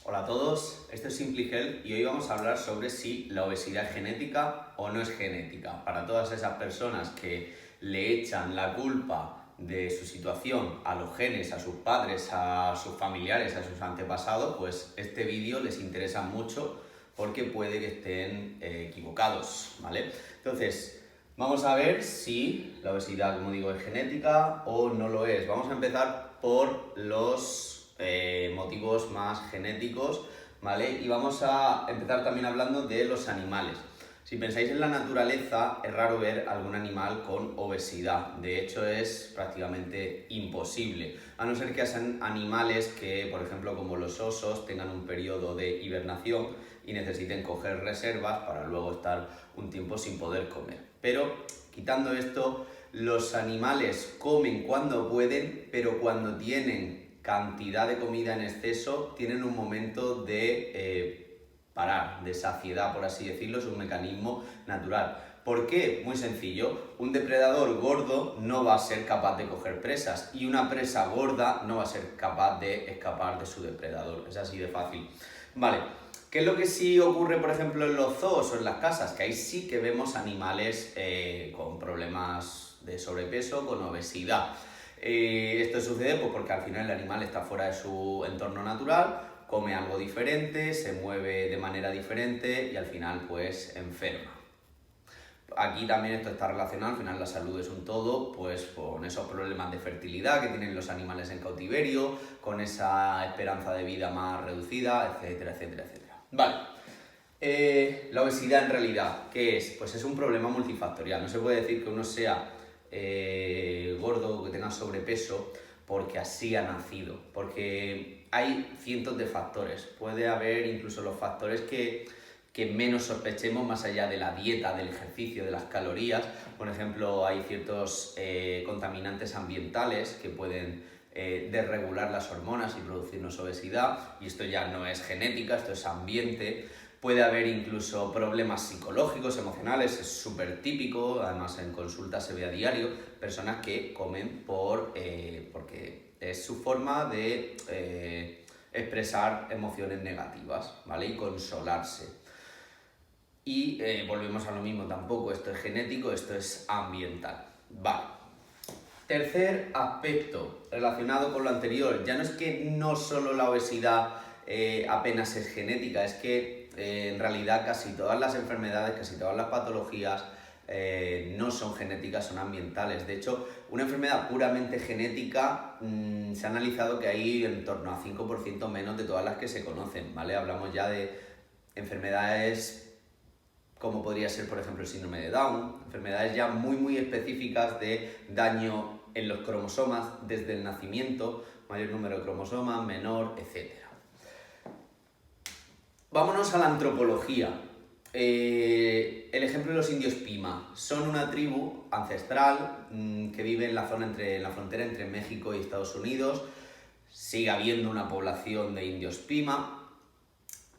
Hola a todos, esto es Simply Health y hoy vamos a hablar sobre si la obesidad es genética o no es genética. Para todas esas personas que le echan la culpa de su situación a los genes, a sus padres, a sus familiares, a sus antepasados, pues este vídeo les interesa mucho porque puede que estén equivocados, ¿vale? Entonces, vamos a ver si la obesidad, como digo, es genética o no lo es. Vamos a empezar por los motivos más genéticos, ¿vale? Y vamos a empezar también hablando de los animales. Si pensáis en la naturaleza, es raro ver algún animal con obesidad. De hecho, es prácticamente imposible. A no ser que sean animales que, por ejemplo, como los osos, tengan un periodo de hibernación y necesiten coger reservas para luego estar un tiempo sin poder comer. Pero, quitando esto, los animales comen cuando pueden, pero cuando tienen cantidad de comida en exceso, tienen un momento de parar, de saciedad, por así decirlo, es un mecanismo natural. ¿Por qué? Muy sencillo, un depredador gordo no va a ser capaz de coger presas y una presa gorda no va a ser capaz de escapar de su depredador, es así de fácil. Vale, ¿qué es lo que sí ocurre, por ejemplo, en los zoos o en las casas? Que ahí sí que vemos animales con problemas de sobrepeso, con obesidad. Esto sucede pues, porque al final el animal está fuera de su entorno natural, come algo diferente, se mueve de manera diferente y al final pues enferma. Aquí también esto está relacionado, al final la salud es un todo, pues con esos problemas de fertilidad que tienen los animales en cautiverio, con esa esperanza de vida más reducida, etcétera, etcétera, etcétera. Vale. La obesidad en realidad, ¿qué es? Pues es un problema multifactorial. No se puede decir que uno sea gordo o que tenga sobrepeso porque así ha nacido, porque hay cientos de factores. Puede haber incluso los factores que menos sospechemos más allá de la dieta, del ejercicio, de las calorías. Por ejemplo, hay ciertos contaminantes ambientales que pueden desregular las hormonas y producirnos obesidad, y esto ya no es genética, esto es ambiente. Puede haber incluso problemas psicológicos, emocionales, es súper típico, además en consulta se ve a diario, personas que comen porque es su forma de expresar emociones negativas, ¿vale? Y consolarse. Y volvemos a lo mismo, tampoco esto es genético, esto es ambiental. Vale. Tercer aspecto relacionado con lo anterior, ya no es que no solo la obesidad apenas es genética, es que en realidad casi todas las enfermedades, casi todas las patologías no son genéticas, son ambientales. De hecho, una enfermedad puramente genética se ha analizado que hay en torno a 5% menos de todas las que se conocen, ¿vale? Hablamos ya de enfermedades como podría ser, por ejemplo, el síndrome de Down, enfermedades ya muy específicas de daño en los cromosomas desde el nacimiento, mayor número de cromosomas, menor, etc. Vámonos a la antropología. El ejemplo de los indios Pima. Son una tribu ancestral que vive en la frontera entre México y Estados Unidos. Sigue habiendo una población de indios Pima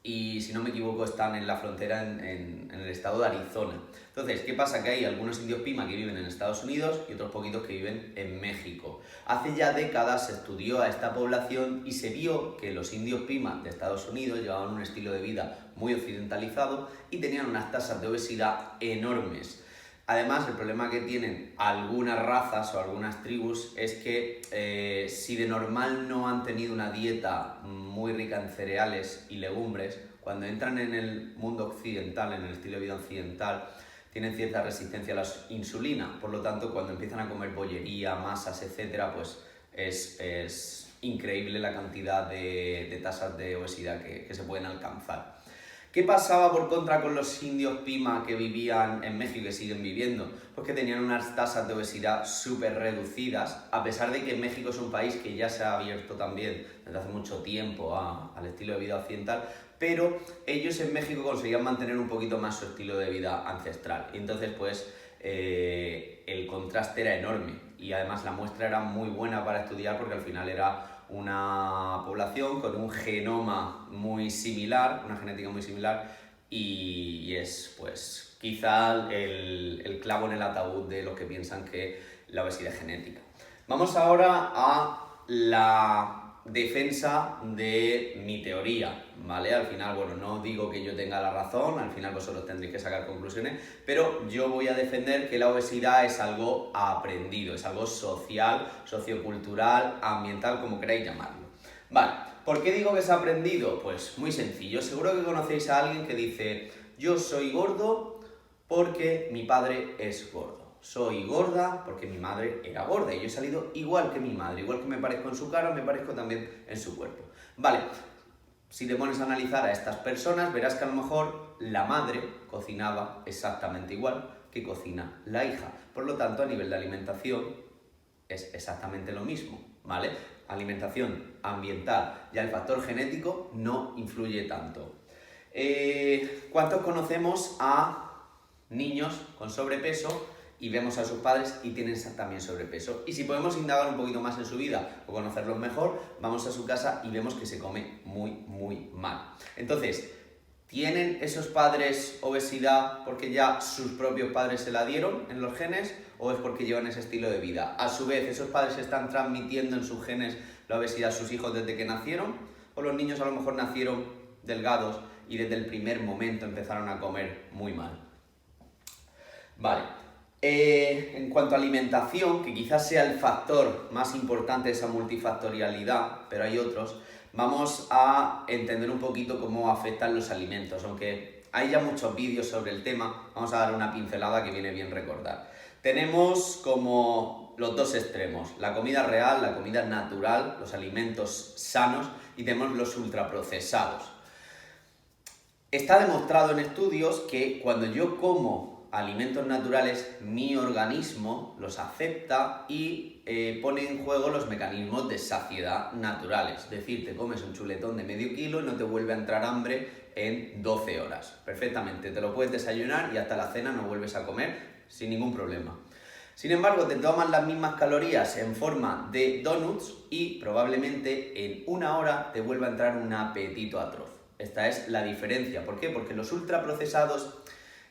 y, si no me equivoco, están en la frontera en el estado de Arizona. Entonces, ¿qué pasa? Que hay algunos indios Pima que viven en Estados Unidos y otros poquitos que viven en México. Hace ya décadas se estudió a esta población y se vio que los indios Pima de Estados Unidos llevaban un estilo de vida muy occidentalizado y tenían unas tasas de obesidad enormes. Además, el problema que tienen algunas razas o algunas tribus es que si de normal no han tenido una dieta muy rica en cereales y legumbres, cuando entran en el mundo occidental, en el estilo de vida occidental, tienen cierta resistencia a la insulina. Por lo tanto, cuando empiezan a comer bollería, masas, etc., pues es increíble la cantidad de tasas de obesidad que se pueden alcanzar. ¿Qué pasaba por contra con los indios Pima que vivían en México y que siguen viviendo? Pues que tenían unas tasas de obesidad súper reducidas, a pesar de que México es un país que ya se ha abierto también desde hace mucho tiempo al estilo de vida occidental, pero ellos en México conseguían mantener un poquito más su estilo de vida ancestral. Y entonces, pues, el contraste era enorme y además la muestra era muy buena para estudiar porque al final era una población con un genoma muy similar, una genética muy similar, y es pues quizá el clavo en el ataúd de los que piensan que la obesidad es genética. Vamos ahora a la defensa de mi teoría, ¿vale? Al final, bueno, no digo que yo tenga la razón, al final vosotros tendréis que sacar conclusiones, pero yo voy a defender que la obesidad es algo aprendido, es algo social, sociocultural, ambiental, como queráis llamarlo. Vale, ¿por qué digo que es aprendido? Pues muy sencillo, seguro que conocéis a alguien que dice, yo soy gordo porque mi padre es gordo. Soy gorda porque mi madre era gorda y yo he salido igual que mi madre, igual que me parezco en su cara, me parezco también en su cuerpo. Vale, si te pones a analizar a estas personas, verás que a lo mejor la madre cocinaba exactamente igual que cocina la hija. Por lo tanto, a nivel de alimentación es exactamente lo mismo, ¿vale? Alimentación ambiental, ya el factor genético no influye tanto. ¿Cuántos conocemos a niños con sobrepeso y vemos a sus padres y tienen también sobrepeso? Y si podemos indagar un poquito más en su vida o conocerlos mejor, vamos a su casa y vemos que se come muy mal. Entonces, ¿tienen esos padres obesidad porque ya sus propios padres se la dieron en los genes o es porque llevan ese estilo de vida? A su vez, ¿esos padres están transmitiendo en sus genes la obesidad a sus hijos desde que nacieron? ¿O los niños a lo mejor nacieron delgados y desde el primer momento empezaron a comer muy mal? Vale, en cuanto a alimentación, que quizás sea el factor más importante de esa multifactorialidad, pero hay otros, vamos a entender un poquito cómo afectan los alimentos, aunque hay ya muchos vídeos sobre el tema, vamos a dar una pincelada que viene bien recordar. Tenemos como los dos extremos, la comida real, la comida natural, los alimentos sanos y tenemos los ultraprocesados. Está demostrado en estudios que cuando yo como alimentos naturales, mi organismo los acepta y pone en juego los mecanismos de saciedad naturales. Es decir, te comes un chuletón de medio kilo y no te vuelve a entrar hambre en 12 horas. Perfectamente, te lo puedes desayunar y hasta la cena no vuelves a comer sin ningún problema. Sin embargo, te tomas las mismas calorías en forma de donuts y probablemente en una hora te vuelva a entrar un apetito atroz. Esta es la diferencia. ¿Por qué? Porque los ultraprocesados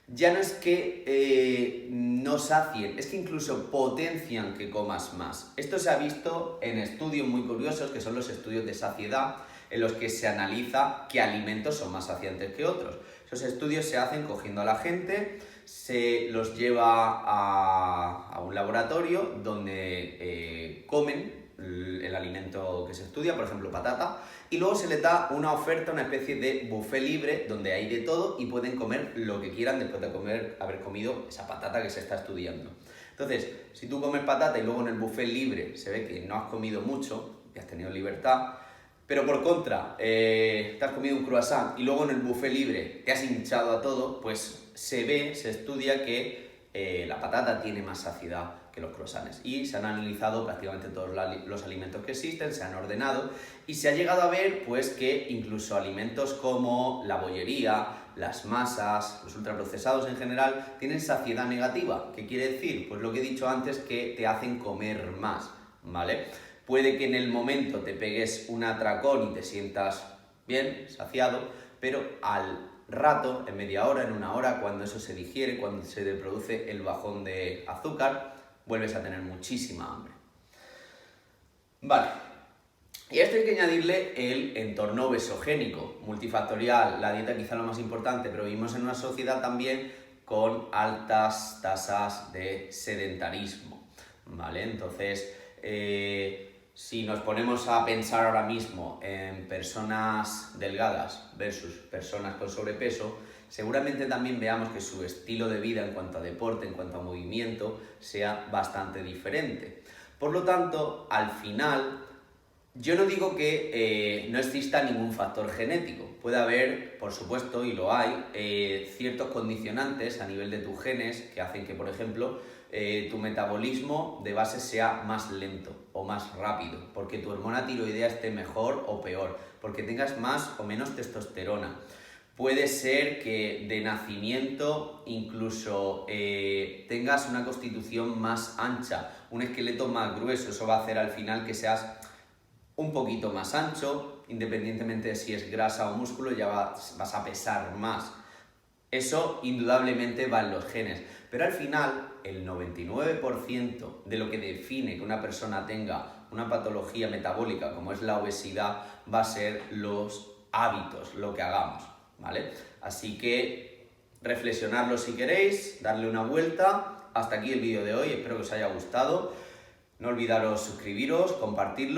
ya no es que no sacien, es que incluso potencian que comas más. Esto se ha visto en estudios muy curiosos, que son los estudios de saciedad, en los que se analiza qué alimentos son más saciantes que otros. Esos estudios se hacen cogiendo a la gente, se los lleva a un laboratorio donde comen el alimento que se estudia, por ejemplo patata, y luego se les da una oferta, una especie de buffet libre donde hay de todo y pueden comer lo que quieran después de haber comido esa patata que se está estudiando. Entonces, si tú comes patata y luego en el buffet libre se ve que no has comido mucho y has tenido libertad, pero por contra, te has comido un croissant y luego en el buffet libre te has hinchado a todo, pues se estudia que la patata tiene más saciedad que los croissants. Y se han analizado prácticamente todos los alimentos que existen, se han ordenado y se ha llegado a ver pues, que incluso alimentos como la bollería, las masas, los ultraprocesados en general, tienen saciedad negativa. ¿Qué quiere decir? Pues lo que he dicho antes, que te hacen comer más, ¿vale? Puede que en el momento te pegues un atracón y te sientas bien, saciado, pero al rato, en media hora, en una hora, cuando eso se digiere, cuando se produce el bajón de azúcar, vuelves a tener muchísima hambre. Vale, y a esto hay que añadirle el entorno obesogénico, multifactorial, la dieta quizá lo más importante, pero vivimos en una sociedad también con altas tasas de sedentarismo, ¿vale? Entonces, si nos ponemos a pensar ahora mismo en personas delgadas versus personas con sobrepeso, seguramente también veamos que su estilo de vida en cuanto a deporte, en cuanto a movimiento, sea bastante diferente. Por lo tanto, al final, yo no digo que no exista ningún factor genético. Puede haber, por supuesto, y lo hay, ciertos condicionantes a nivel de tus genes que hacen que, por ejemplo, tu metabolismo de base sea más lento o más rápido, porque tu hormona tiroidea esté mejor o peor, porque tengas más o menos testosterona. Puede ser que de nacimiento incluso tengas una constitución más ancha, un esqueleto más grueso. Eso va a hacer al final que seas un poquito más ancho, independientemente de si es grasa o músculo, ya vas a pesar más. Eso indudablemente va en los genes, pero al final el 99% de lo que define que una persona tenga una patología metabólica como es la obesidad, va a ser los hábitos, lo que hagamos, ¿vale? Así que reflexionarlo si queréis, darle una vuelta. Hasta aquí el vídeo de hoy, espero que os haya gustado. No olvidaros suscribiros, compartirlo.